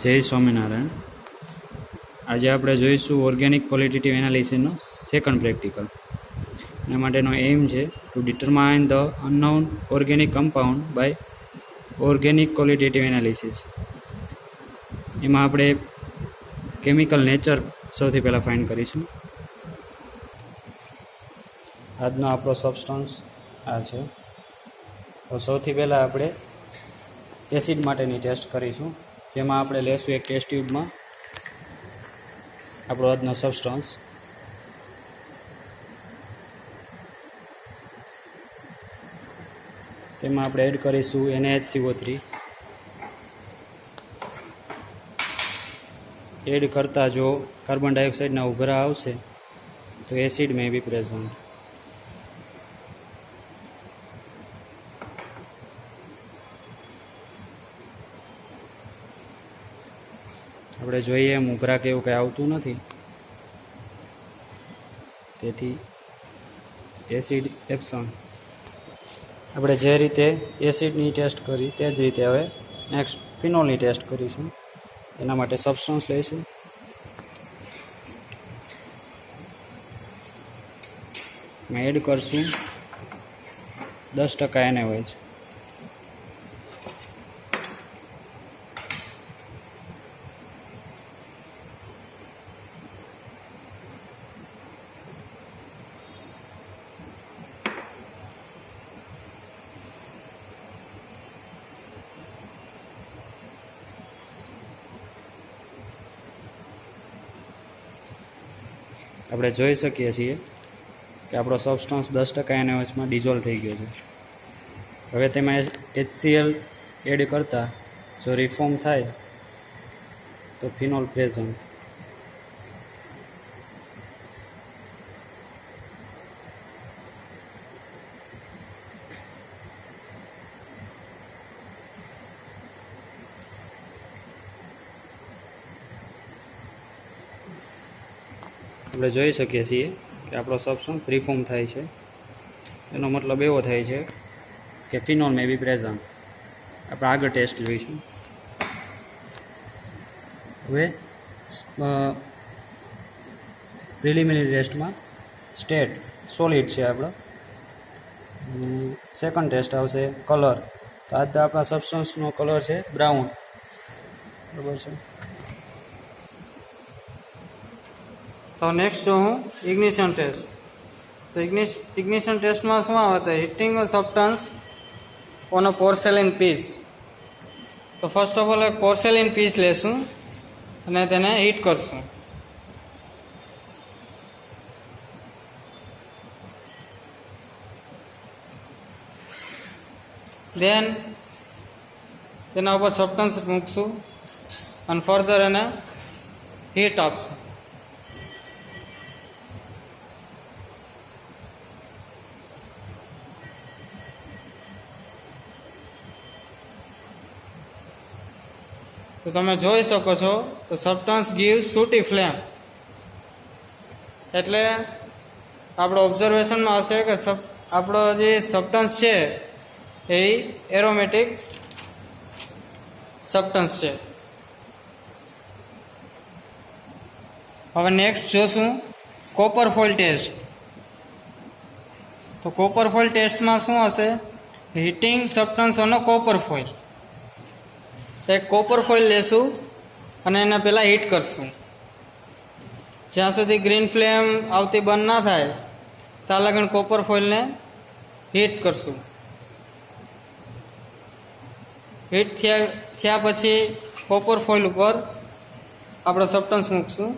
જય સ્વામિનારાયણ. આજે આપણે જોઈશું ઓર્ગેનિક ક્વોલિટેટિવ એનાલિસિસનો સેકન્ડ પ્રેક્ટિકલ. એના માટેનો એમ છે to determine the unknown organic compound by organic qualitative analysis. એમાં આપણે કેમિકલ નેચર સૌથી પહેલાં ફાઇન્ડ કરીશું. આજનો આપણો સબસ્ટન્સ આ છે. તો સૌથી પહેલાં આપણે એસિડ માટેની ટેસ્ટ કરીશું, જેમાં આપણે લેશું એક ટેસ્ટ ટ્યુબમાં આપણો આજનો સબસ્ટન્સ. તેમાં આપણે એડ કરીશું NaHCO3. એડ કરતાં જો કાર્બન ડાયોક્સાઇડના ઉભરા આવશે તો એસિડ મે બી પ્રેઝન્ટ. આપણે જોઈએ એમ ઉભરા કે એવું કંઈ આવતું નથી, તેથી એસિડ એપ્સન. આપણે જે રીતે એસિડની ટેસ્ટ કરી તે જ રીતે હવે નેક્સ્ટ ફિનોલની ટેસ્ટ કરીશું. એના માટે સબસ્ટન્સ લઈશું. એડ કરશું 10% NaOH. આપણે જોઈ શકીએ છીએ કે આપણો સબસ્ટન્સ 10% NaOHમાં ડિઝોલ્વ થઈ ગયો છે. હવે તેમાં HCl એડ કરતાં જો રિફોર્મ થાય તો ફિનોલ પ્રેઝન્ટ. આપણે જોઈ શકીએ છીએ કે આપણો સબસ્ટન્સ રિફોર્મ થાય છે. એનો મતલબ એવો થાય છે કે ફિનોલ મે બી પ્રેઝન્ટ. આપણે આગળ ટેસ્ટ જોઈશું. હવે પ્રિલિમિનરી ટેસ્ટમાં સ્ટેટ સોલિડ છે આપણો. સેકન્ડ ટેસ્ટ આવશે કલર. તો આજે આપણા સબસ્ટન્સનો કલર છે બ્રાઉન, બરાબર છે. તો નેક્સ્ટ જો હું ઇગ્નિશન ટેસ્ટ. તો ઇગ્નિશન ટેસ્ટમાં શું આવે તો heating substance on a porcelain piece. તો ફર્સ્ટ ઓફ ઓલ એક પોર્સેલિન પીસ લેશું અને તેને હીટ કરશું. દેન તેના ઉપર સબસ્ટન્સ મૂકશું અને ફર્ધર એને હીટ આપશું. તો તમે જોઈ શકો છો તો સબસ્ટન્સ ગીવ સૂટી ફ્લેમ. એટલે આપણો ઓબ્ઝર્વેશનમાં આવશે કે આપણો જે સબસ્ટન્સ છે એ એરોમેટિક સબસ્ટન્સ છે. હવે નેક્સ્ટ જોશું કોપર ફોઇલ ટેસ્ટ. તો કોપર ફોઇલ ટેસ્ટમાં શું હશે, heating substance on copper foil. એક કોપર ફોઇલ લેશું અને એને પહેલાં હીટ કરશું. જ્યાં સુધી ગ્રીન ફ્લેમ આવતી બંધ ના થાય ત્યાં લગન કોપર ફોઇલને હીટ કરશું. હીટ થયા પછી કોપર ફોઇલ ઉપર આપણે સબસ્ટન્સ મૂકશું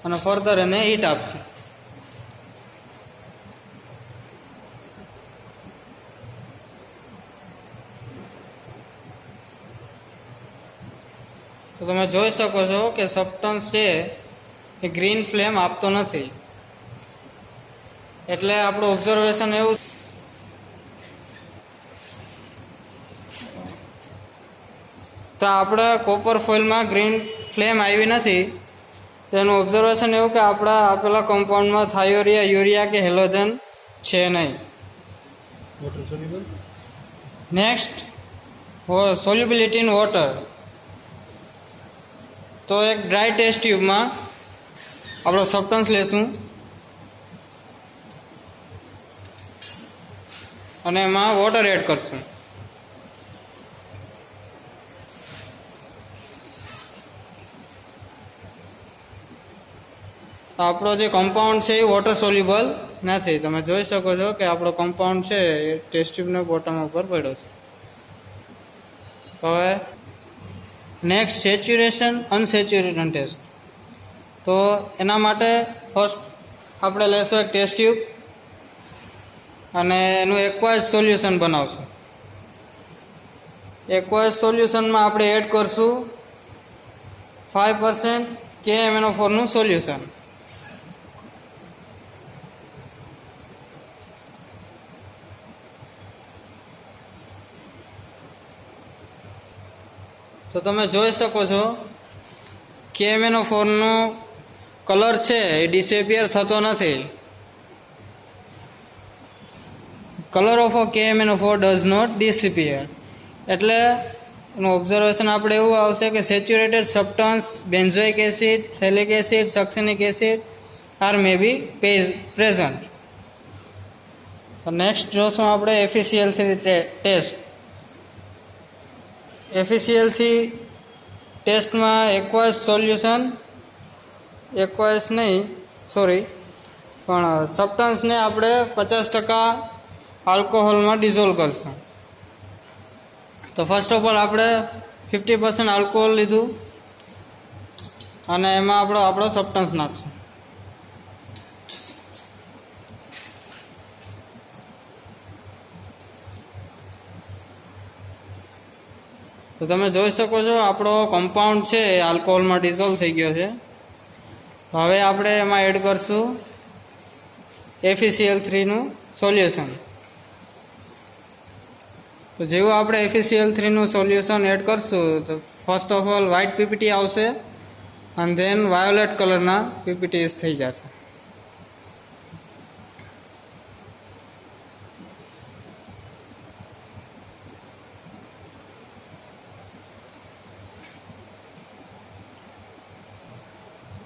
અને ફર્ધર એને હીટ આપશું. તો તમે જોઈ શકો છો કે સબસ્ટન્સ છે એ ગ્રીન ફ્લેમ આપતો નથી. એટલે આપણું ઓબ્ઝર્વેશન એવું તો આપણે કોપર ફોઇલમાં ગ્રીન ફ્લેમ આવી નથી. તેનું ઓબ્ઝર્વેશન એવું કે આપણા આપેલા કમ્પાઉન્ડમાં થાયોરિયા, યુરિયા કે હેલોજન છે નહીં. Next solubility in water. તો એક ડ્રાય ટેસ્ટ ટ્યુબમાં આપણો સબસ્ટન્સ લેશું અને એમાં વોટર એડ કરશું. આપણો જે કમ્પાઉન્ડ છે એ વોટર સોલ્યુબલ નથી. તમે જોઈ શકો છો કે આપણો કમ્પાઉન્ડ છે એ ટેસ્ટ ટ્યુબના બોટમ ઉપર પડ્યો છે. હવે નેક્સ્ટ સેચ્યુરેશન અનસેચ્યુરેશન ટેસ્ટ. તો એના માટે ફર્સ્ટ આપણે લેશું એક ટેસ્ટ ટ્યુબ અને એનું એક્વાઇઝ સોલ્યુશન બનાવશું. એક્વાઇઝ સોલ્યુશનમાં આપણે એડ કરશું 5% KMnO4 નું સોલ્યુશન. તો તમે જોઈ શકો છો KMnO4 નો કલર છે એ ડિસેપિયર થતો નથી. Colour of KMnO4 does not disappear. એટલે એનું ઓબ્ઝર્વેશન આપણે એવું આવશે કે saturated substance benzoic acid, phthalic acid, succinic acid are may be present. Next જોશું આપણે FeCl3 ટેસ્ટ. FeCl3 ટેસ્ટમાં સબસ્ટન્સને આપણે 50% આલ્કોહોલમાં ડિઝોલ્વ કરશું. તો ફર્સ્ટ ઓફ ઓલ આપણે 50% આલ્કોહોલ લીધું અને એમાં આપણો સબસ્ટન્સ નાખશું. તો તમે જોઈ શકો છો આપણો કમ્પાઉન્ડ છે એ આલ્કોહોલમાં ડિઝોલ્વ થઈ ગયો છે. હવે આપણે એમાં એડ કરશું FeCl3 નું સોલ્યુશન. તો જેવું આપણે FeCl3 નું સોલ્યુશન એડ કરશું તો first of all white PPT આવશે અને ધેન વાયોલેટ કલરના પીપીટીસ થઈ જશે.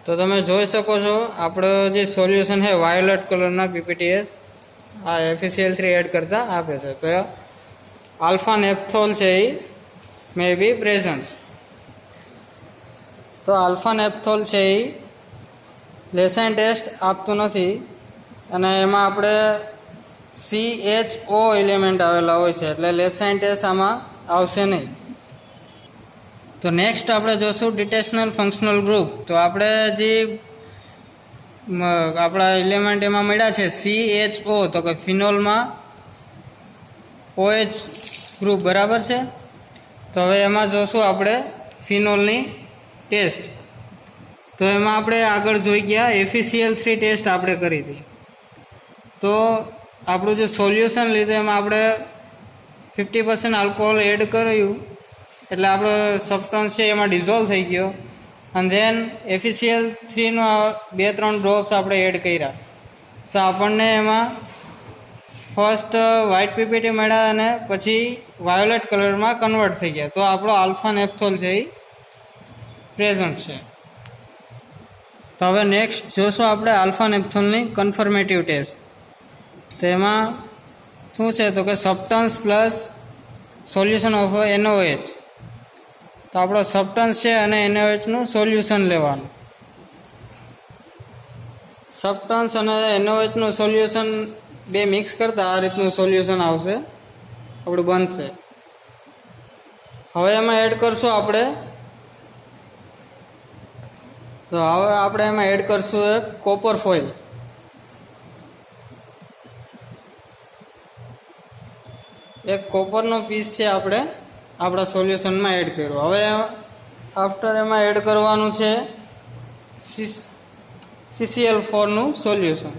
તો તમે જોઈ શકો છો આપણો જે સોલ્યુશન છે વાયોલેટ કલરના પીપીટીએસ આ FeCl3 એડ કરતા આપે છે. તો આલ્ફા નેપ્થોલ છે એ મે બી પ્રેઝન્ટ. તો આલ્ફા નેપ્થોલ છે એ લેસાઇન ટેસ્ટ આપતું નથી અને એમાં આપણે CHO એલિમેન્ટ આવેલા હોય છે એટલે લેસાઇન ટેસ્ટ આમાં આવશે નહીં. તો નેક્સ્ટ આપણે જોશું ડિટેશનલ ફંક્શનલ ગ્રુપ. તો આપણે જે આપણા એલિમેન્ટ એમાં મળ્યા છે CHO તો કે ફિનોલમાં OH ગ્રુપ બરાબર છે. તો હવે એમાં જોશું આપણે ફિનોલની ટેસ્ટ. તો એમાં આપણે આગળ જોઈ ગયા FeCl3 ટેસ્ટ આપણે કરી હતી. તો આપણું જે સોલ્યુશન લીધું એમાં આપણે 50% આલ્કોહોલ એડ કર્યું એટલે આપણો સબસ્ટન્સ છે એમાં ડિઝોલ્વ થઈ ગયો અને ધેન FeCl3 નો 2-3 ડ્રોપ્સ આપણે એડ કર્યા. તો આપણને એમાં ફર્સ્ટ વ્હાઇટ પીપીટી મળ્યા અને પછી વાયોલેટ કલરમાં કન્વર્ટ થઈ ગયા. તો આપણો આલ્ફા નેપ્થોલ છે એ પ્રેઝન્ટ છે. તો હવે નેક્સ્ટ જોશું આપણે આલ્ફા નેપ્થોલની કન્ફર્મેટિવ ટેસ્ટ. તો એમાં શું છે તો કે substance plus solution of NaOH. તો આપણો સબસ્ટન્સ છે અને NaOH નું સોલ્યુશન લેવાનું. સબસ્ટન્સ અને NaOH નું સોલ્યુશન બે મિક્સ કરતા આ રીતનું સોલ્યુશન આવશે આપણું બનશે. હવે એમાં એડ કરશું આપણે એમાં એડ કરશું એક કોપર ફોઇલ. એક કોપરનો પીસ છે આપણે આપણા સોલ્યુશનમાં એડ કર્યો. હવે આફ્ટર એમાં એડ કરવાનું છે CCl4 નું સોલ્યુશન.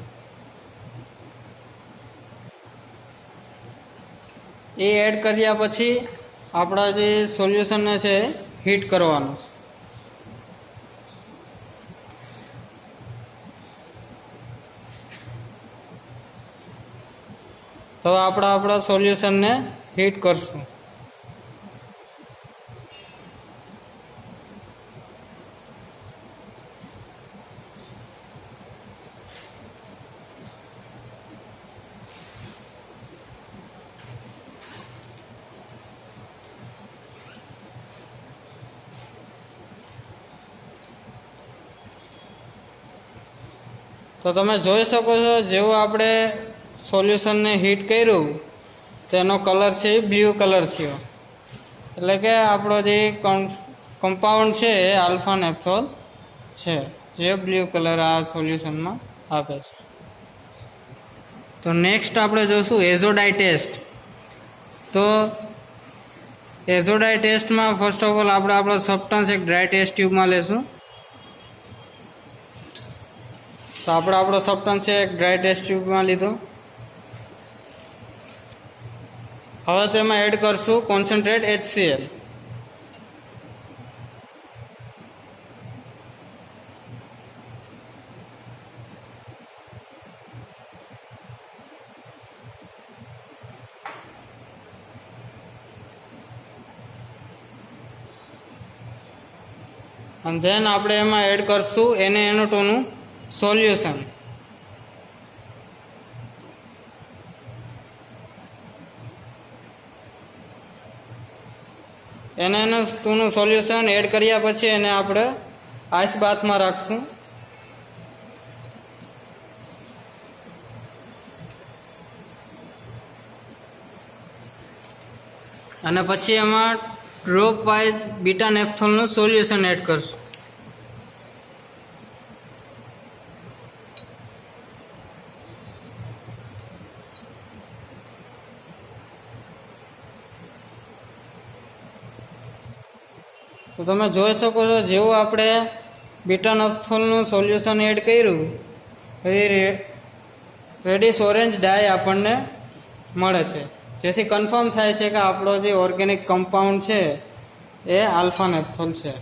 એ એડ કર્યા પછી આપણા જે સોલ્યુશનને છે હીટ કરવાનું છે. તો આપણા સોલ્યુશનને હીટ કરશું. તો તમે જોઈ શકો છો જેવું આપણે સોલ્યુશનને હીટ કર્યું તેનો કલર છે એ બ્લુ કલર થયો, એટલે કે આપણો જે કમ્પાઉન્ડ છે એ આલ્ફા નેપ્થોલ છે, જે બ્લુ કલર આ સોલ્યુશનમાં આપે છે. તો નેક્સ્ટ આપણે જોઈશું એઝોડાઈ ટેસ્ટ. તો એઝોડાઈ ટેસ્ટમાં ફર્સ્ટ ઓફ ઓલ આપણે આપણો સબસ્ટન્સ એક ડ્રાય ટેસ્ટ ટ્યુબમાં લેશું. તો આપણે આપણો સબસ્ટન્સ એક ડ્રાય ટેસ્ટ ટ્યુબમાં લીધો. હવે તેમાં એડ કરશું કોન્સન્ટ્રેટ HCl. અને ધેન આપણે એમાં એડ કરશું NaNO2 નું સોલ્યુશન. NaNO2 નું સોલ્યુશન એડ કર્યા પછી એને આપણે આઈસ બાથમાં રાખશું. અને પછી એમાં ડ્રોપ વાઇઝ બીટા નેપ્થોલનું સોલ્યુશન એડ કરશું. તો તમે જોઈ શકો છો જેવું આપણે બીટા નેપ્થોલનું સોલ્યુશન એડ કર્યું એ રેડિશ ઓરેન્જ ડાય આપણને મળે છે, જેથી કન્ફર્મ થાય છે કે આપણો જે ઓર્ગેનિક કમ્પાઉન્ડ છે એ આલ્ફા નેપ્થોલ છે.